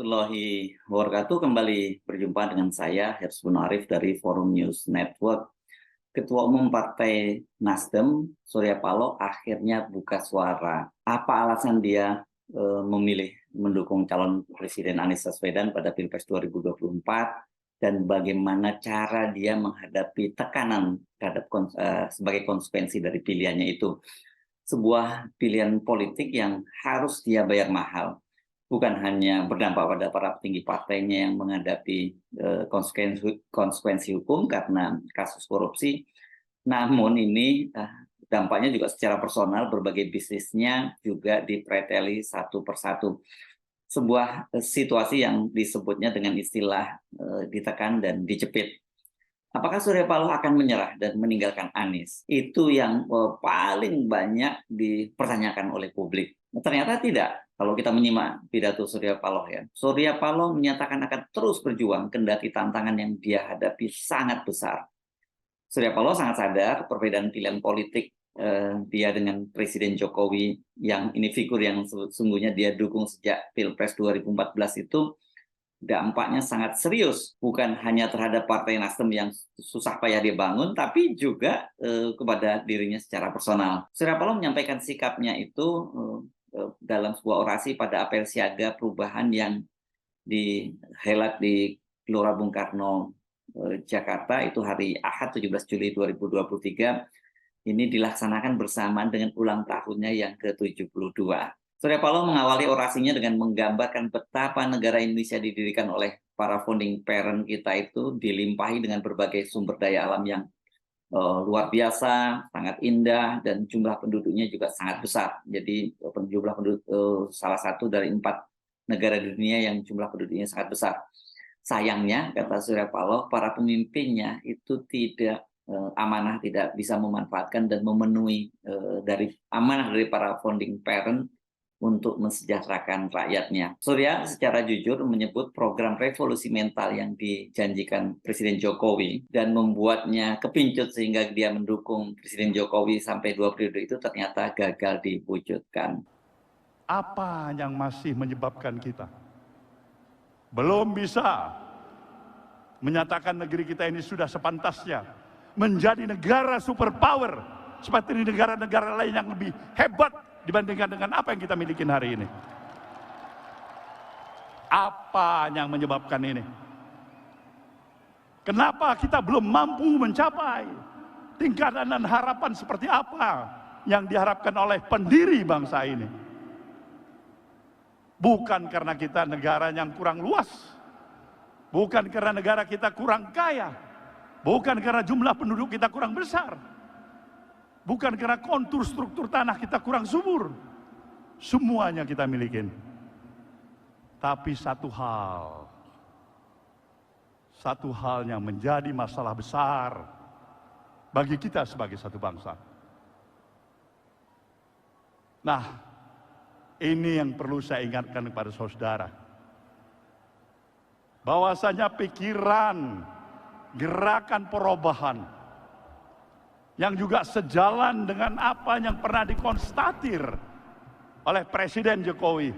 warahmatullahi wabarakatuh. Kembali berjumpa dengan saya, Hersbun Arif dari Forum News Network. Ketua Umum Partai Nasdem, Surya Paloh, akhirnya buka suara. Apa alasan dia memilih mendukung calon Presiden Anies Baswedan pada Pilpres 2024 dan bagaimana cara dia menghadapi tekanan terhadap sebagai konsekuensi dari pilihannya itu. Sebuah pilihan politik yang harus dia bayar mahal. Bukan hanya berdampak pada para petinggi partainya yang menghadapi konsekuensi hukum karena kasus korupsi, namun ini dampaknya juga secara personal, berbagai bisnisnya juga dipreteli satu persatu. Sebuah situasi yang disebutnya dengan istilah ditekan dan dijepit. Apakah Surya Paloh akan menyerah dan meninggalkan Anies? Itu yang paling banyak dipertanyakan oleh publik. Ternyata tidak. Kalau kita menyimak pidato Surya Paloh ya. Surya Paloh menyatakan akan terus berjuang kendati tantangan yang dia hadapi sangat besar. Surya Paloh sangat sadar perbedaan pilihan politik dia dengan Presiden Jokowi, yang ini figur yang sesungguhnya dia dukung sejak Pilpres 2014 itu, dampaknya sangat serius, bukan hanya terhadap Partai Nasdem yang susah payah dia bangun, tapi juga kepada dirinya secara personal. Surya Paloh menyampaikan sikapnya itu dalam sebuah orasi pada apel siaga perubahan yang dihelat di Gelora Bung Karno, Jakarta, itu hari Ahad 17 Juli 2023. Ini dilaksanakan bersamaan dengan ulang tahunnya yang ke-72. Surya Paloh mengawali orasinya dengan menggambarkan betapa negara Indonesia didirikan oleh para founding parent kita itu dilimpahi dengan berbagai sumber daya alam yang luar biasa, sangat indah, dan jumlah penduduknya juga sangat besar. Jadi jumlah penduduk salah satu dari 4 negara di dunia yang jumlah penduduknya sangat besar. Sayangnya, kata Surya Paloh, para pemimpinnya itu tidak amanah, tidak bisa memanfaatkan dan memenuhi dari amanah dari para founding parent untuk mensejahterakan rakyatnya. Surya secara jujur menyebut program revolusi mental yang dijanjikan Presiden Jokowi dan membuatnya kepincut sehingga dia mendukung Presiden Jokowi sampai 2 periode itu ternyata gagal diwujudkan. Apa yang masih menyebabkan kita belum bisa menyatakan negeri kita ini sudah sepantasnya menjadi negara superpower seperti negara-negara lain yang lebih hebat dibandingkan dengan apa yang kita miliki hari ini? Apa yang menyebabkan ini? Kenapa kita belum mampu mencapai tingkatan dan harapan seperti apa yang diharapkan oleh pendiri bangsa ini? Bukan karena kita negara yang kurang luas, bukan karena negara kita kurang kaya, bukan karena jumlah penduduk kita kurang besar, bukan karena kontur struktur tanah kita kurang subur. Semuanya kita miliki. Tapi satu hal yang menjadi masalah besar bagi kita sebagai satu bangsa. Nah, ini yang perlu saya ingatkan kepada saudara. Bahwasanya pikiran, gerakan perubahan yang juga sejalan dengan apa yang pernah dikonstatir oleh Presiden Jokowi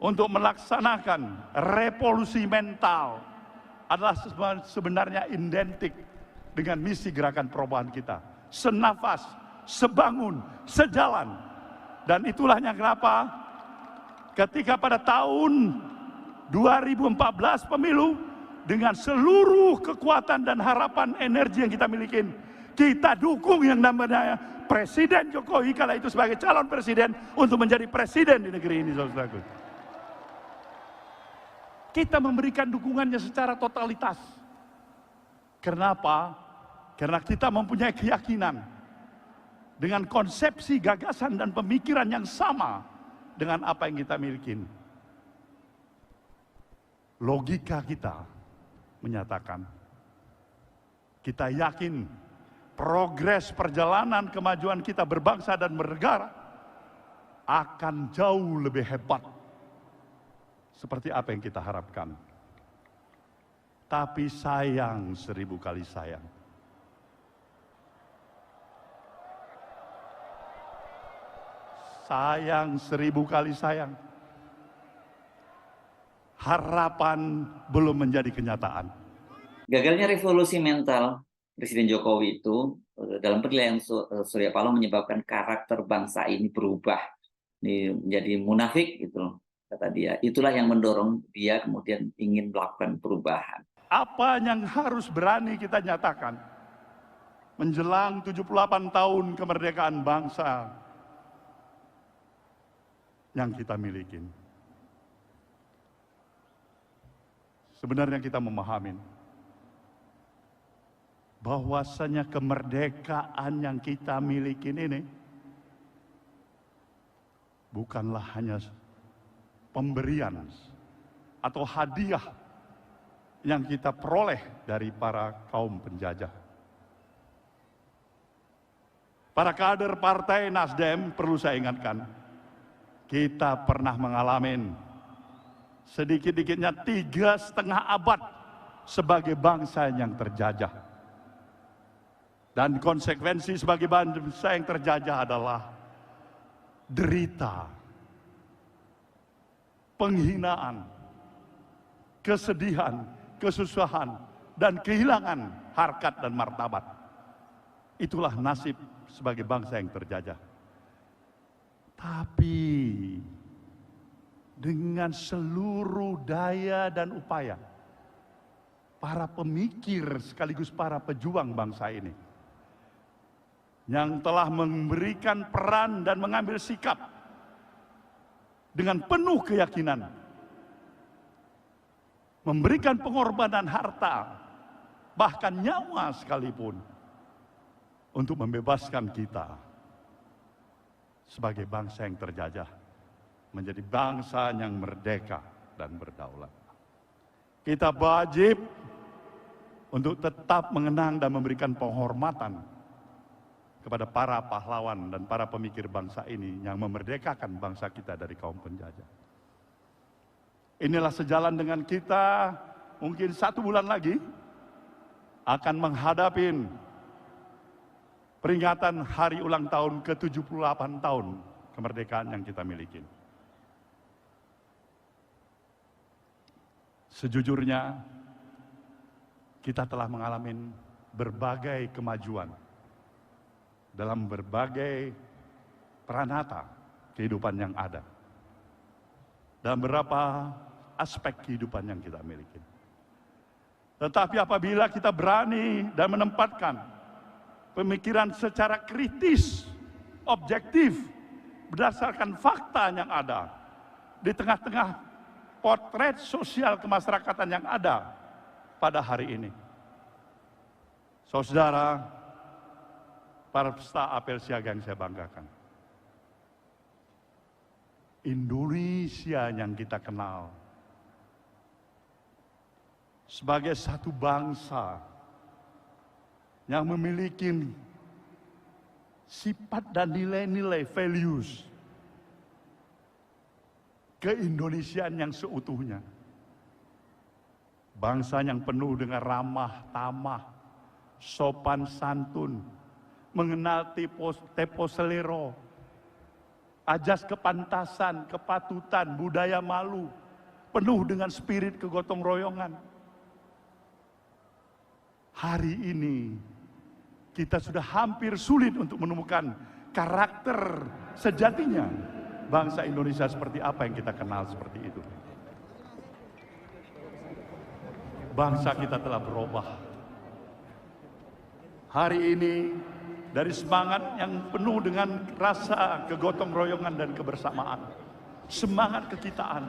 untuk melaksanakan revolusi mental adalah sebenarnya identik dengan misi gerakan perubahan kita. Senafas, sebangun, sejalan. Dan itulah yang kenapa ketika pada tahun 2014 pemilu, dengan seluruh kekuatan dan harapan energi yang kita miliki, kita dukung yang namanya Presiden Jokowi kala itu sebagai calon presiden untuk menjadi presiden di negeri ini, saudaraku. Kita memberikan dukungannya secara totalitas. Kenapa? Karena kita mempunyai keyakinan dengan konsepsi, gagasan, dan pemikiran yang sama dengan apa yang kita miliki. Logika kita menyatakan, kita yakin progres perjalanan kemajuan kita berbangsa dan bernegara akan jauh lebih hebat seperti apa yang kita harapkan. Tapi sayang, 1000 kali sayang, sayang, 1000 kali sayang, harapan belum menjadi kenyataan. Gagalnya revolusi mental Presiden Jokowi itu dalam penilaian Surya Paloh menyebabkan karakter bangsa ini berubah menjadi munafik gitu loh, kata dia. Itulah yang mendorong dia kemudian ingin melakukan perubahan. Apa yang harus berani kita nyatakan menjelang 78 tahun kemerdekaan bangsa yang kita miliki? Sebenarnya kita memahami bahwasanya kemerdekaan yang kita miliki ini bukanlah hanya pemberian atau hadiah yang kita peroleh dari para kaum penjajah. Para kader Partai Nasdem, perlu saya ingatkan, kita pernah mengalami sedikit-dikitnya 3,5 abad sebagai bangsa yang terjajah. Dan konsekuensi sebagai bangsa yang terjajah adalah derita, penghinaan, kesedihan, kesusahan, dan kehilangan harkat dan martabat. Itulah nasib sebagai bangsa yang terjajah. Tapi dengan seluruh daya dan upaya para pemikir sekaligus para pejuang bangsa ini yang telah memberikan peran dan mengambil sikap dengan penuh keyakinan, memberikan pengorbanan harta, bahkan nyawa sekalipun, untuk membebaskan kita sebagai bangsa yang terjajah menjadi bangsa yang merdeka dan berdaulat. Kita wajib untuk tetap mengenang dan memberikan penghormatan kepada para pahlawan dan para pemikir bangsa ini yang memerdekakan bangsa kita dari kaum penjajah. Inilah sejalan dengan kita mungkin 1 bulan lagi akan menghadapi peringatan hari ulang tahun ke-78 tahun kemerdekaan yang kita miliki. Sejujurnya, kita telah mengalami berbagai kemajuan dalam berbagai peranata kehidupan yang ada, dalam beberapa aspek kehidupan yang kita miliki. Tetapi apabila kita berani dan menempatkan pemikiran secara kritis, objektif, berdasarkan fakta yang ada, di tengah-tengah potret sosial kemasyarakatan yang ada pada hari ini. Saudara, para peserta apel siaga yang saya banggakan, Indonesia yang kita kenal sebagai satu bangsa yang memiliki sifat dan nilai-nilai values keindonesiaan yang seutuhnya. Bangsa yang penuh dengan ramah tamah, sopan santun, mengenal tempo selero, ajas kepantasan, kepatutan, budaya malu, penuh dengan spirit kegotong royongan. Hari ini kita sudah hampir sulit untuk menemukan karakter sejatinya bangsa Indonesia seperti apa yang kita kenal seperti itu. Bangsa kita telah berubah. Hari ini dari semangat yang penuh dengan rasa kegotong royongan dan kebersamaan, semangat kekitaan,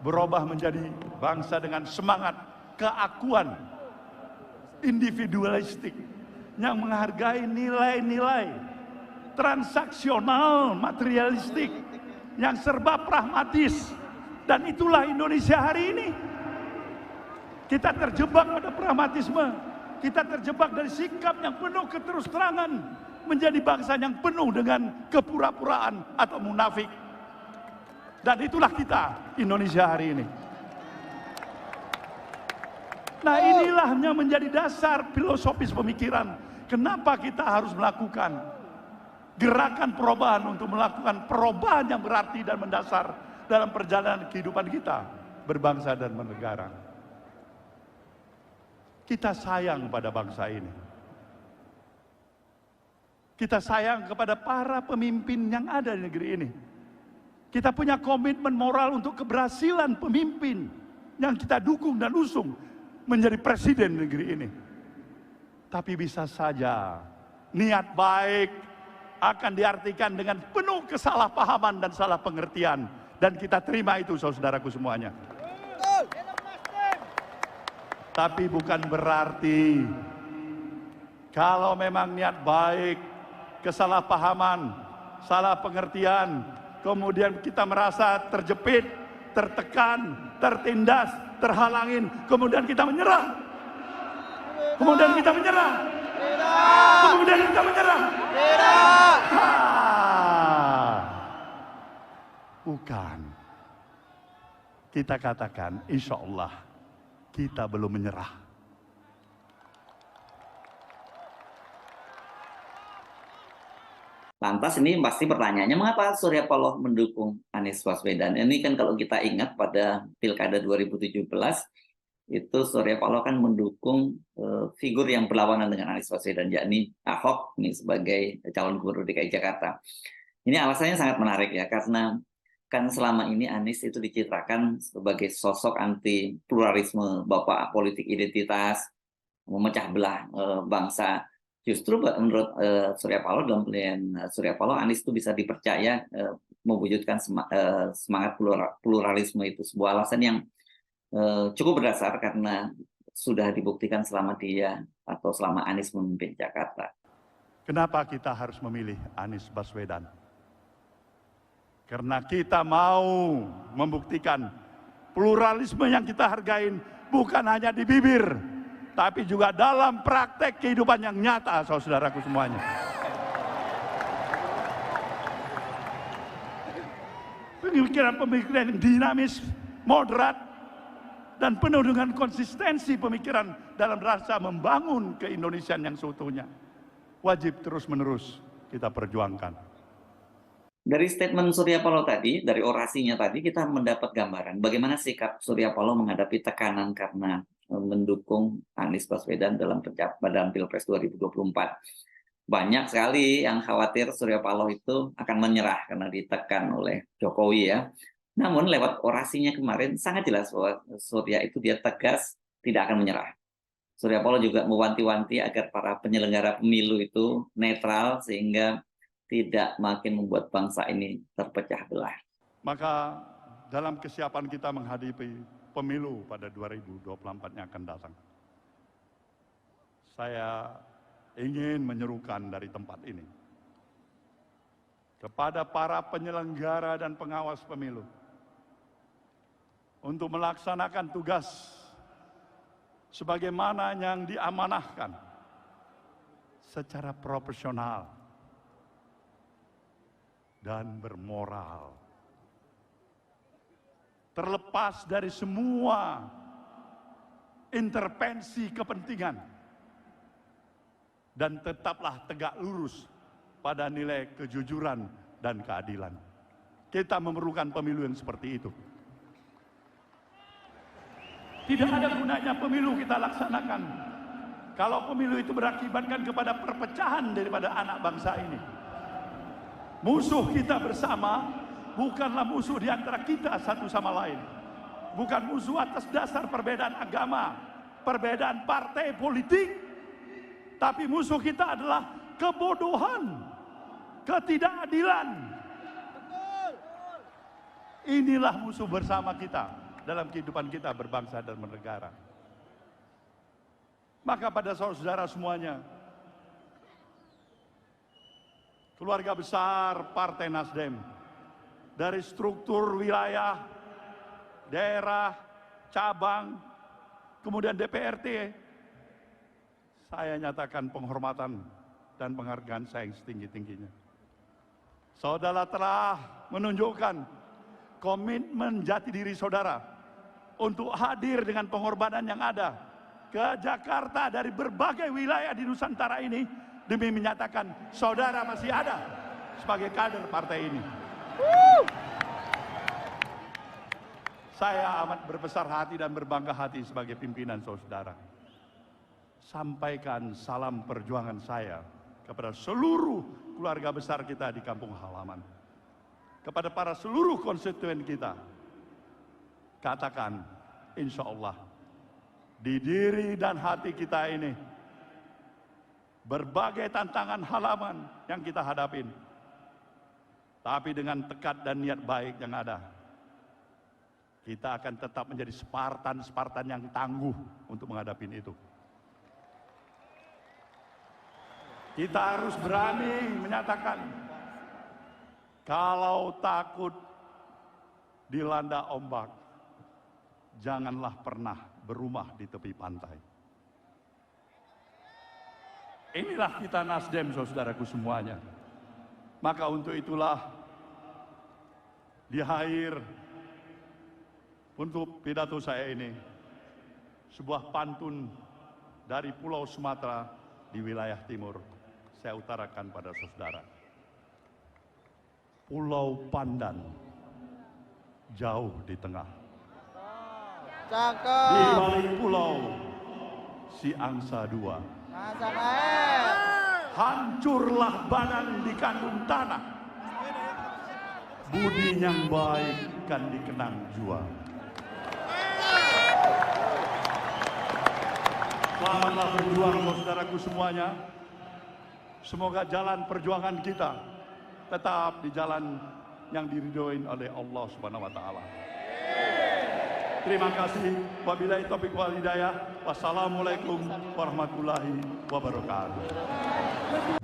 berubah menjadi bangsa dengan semangat keakuan individualistik yang menghargai nilai-nilai transaksional, materialistik, yang serba pragmatis. Dan itulah Indonesia hari ini. Kita terjebak pada pragmatisme, kita terjebak dari sikap yang penuh keterus-terangan, menjadi bangsa yang penuh dengan kepura-puraan atau munafik. Dan itulah kita, Indonesia hari ini. Nah, inilah yang menjadi dasar filosofis pemikiran. Kenapa kita harus melakukan gerakan perubahan untuk melakukan perubahan yang berarti dan mendasar dalam perjalanan kehidupan kita berbangsa dan bernegara. Kita sayang pada bangsa ini. Kita sayang kepada para pemimpin yang ada di negeri ini. Kita punya komitmen moral untuk keberhasilan pemimpin yang kita dukung dan usung menjadi presiden negeri ini. Tapi bisa saja niat baik akan diartikan dengan penuh kesalahpahaman dan salah pengertian. Dan kita terima itu, saudaraku semuanya. Tapi bukan berarti kalau memang niat baik, kesalahpahaman, salah pengertian, kemudian kita merasa terjepit, tertekan, tertindas, terhalangin, kemudian kita menyerah. Kemudian kita menyerah. Kemudian kita menyerah. Bukan. Kita katakan, insya Allah kita belum menyerah. Lantas ini pasti pertanyaannya, mengapa Surya Paloh mendukung Anies Baswedan? Ini kan kalau kita ingat pada Pilkada 2017, itu Surya Paloh kan mendukung figur yang berlawanan dengan Anies Baswedan, yakni Ahok ini sebagai calon gubernur DKI Jakarta. Ini alasannya sangat menarik ya, karena kan selama ini Anies itu dicitrakan sebagai sosok anti pluralisme, bapak politik identitas, memecah belah bangsa. Justru menurut Surya Paloh, dalam penilaian Surya Paloh, Anies itu bisa dipercaya mewujudkan semangat pluralisme itu, sebuah alasan yang cukup berdasar karena sudah dibuktikan selama dia atau selama Anies memimpin Jakarta. Kenapa kita harus memilih Anies Baswedan? Karena kita mau membuktikan pluralisme yang kita hargain bukan hanya di bibir, tapi juga dalam praktek kehidupan yang nyata, saudaraku semuanya. Pemikiran-pemikiran yang dinamis, moderat, dan penuh dengan konsistensi pemikiran dalam rasa membangun ke-Indonesiaan yang seutuhnya. Wajib terus-menerus kita perjuangkan. Dari statement Surya Paloh tadi, dari orasinya tadi, kita mendapat gambaran bagaimana sikap Surya Paloh menghadapi tekanan karena mendukung Anies Baswedan dalam Pilpres 2024. Banyak sekali yang khawatir Surya Paloh itu akan menyerah karena ditekan oleh Jokowi ya. Namun lewat orasinya kemarin sangat jelas bahwa Surya itu dia tegas tidak akan menyerah. Surya Paloh juga mewanti-wanti agar para penyelenggara pemilu itu netral sehingga tidak makin membuat bangsa ini terpecah belah. Maka dalam kesiapan kita menghadapi pemilu pada 2024 yang akan datang, saya ingin menyerukan dari tempat ini kepada para penyelenggara dan pengawas pemilu untuk melaksanakan tugas sebagaimana yang diamanahkan secara profesional dan bermoral, terlepas dari semua intervensi kepentingan, dan tetaplah tegak lurus pada nilai kejujuran dan keadilan. Kita memerlukan pemilu yang seperti itu. Tidak ada gunanya pemilu kita laksanakan kalau pemilu itu berakibatkan kepada perpecahan daripada anak bangsa ini. Musuh kita bersama bukanlah musuh di antara kita satu sama lain. Bukan musuh atas dasar perbedaan agama, perbedaan partai politik. Tapi musuh kita adalah kebodohan, ketidakadilan. Inilah musuh bersama kita dalam kehidupan kita berbangsa dan bernegara. Maka pada saudara semuanya, keluarga besar Partai Nasdem, dari struktur wilayah, daerah, cabang, kemudian DPRD, saya nyatakan penghormatan dan penghargaan saya yang setinggi-tingginya. Saudara telah menunjukkan komitmen jati diri saudara untuk hadir dengan pengorbanan yang ada ke Jakarta dari berbagai wilayah di Nusantara ini, demi menyatakan saudara masih ada sebagai kader partai ini. Saya amat berbesar hati dan berbangga hati sebagai pimpinan saudara. Sampaikan salam perjuangan saya kepada seluruh keluarga besar kita di kampung halaman. Kepada para seluruh konstituen kita. Katakan, insya Allah, di diri dan hati kita ini, berbagai tantangan halaman yang kita hadapin. Tapi dengan tekad dan niat baik yang ada, kita akan tetap menjadi Spartan yang tangguh untuk menghadapi itu. Kita harus berani menyatakan, kalau takut dilanda ombak, janganlah pernah berumah di tepi pantai. Inilah kita Nasdem, saudaraku semuanya. Maka untuk itulah, di akhir untuk pidato saya ini, sebuah pantun dari Pulau Sumatera di wilayah timur, saya utarakan pada saudara. Pulau Pandan, jauh di tengah. Cakep. Di balik pulau, si angsa dua. Hancurlah badan dikandung tanah, budi yang baik kan dikenang jua. Selamatlah berjuang saudaraku semuanya. Semoga jalan perjuangan kita tetap di jalan yang diridhoin oleh Allah Subhanahu wa taala. Terima kasih. Wabillahi taufiq wal hidayah. Wassalamualaikum warahmatullahi wabarakatuh.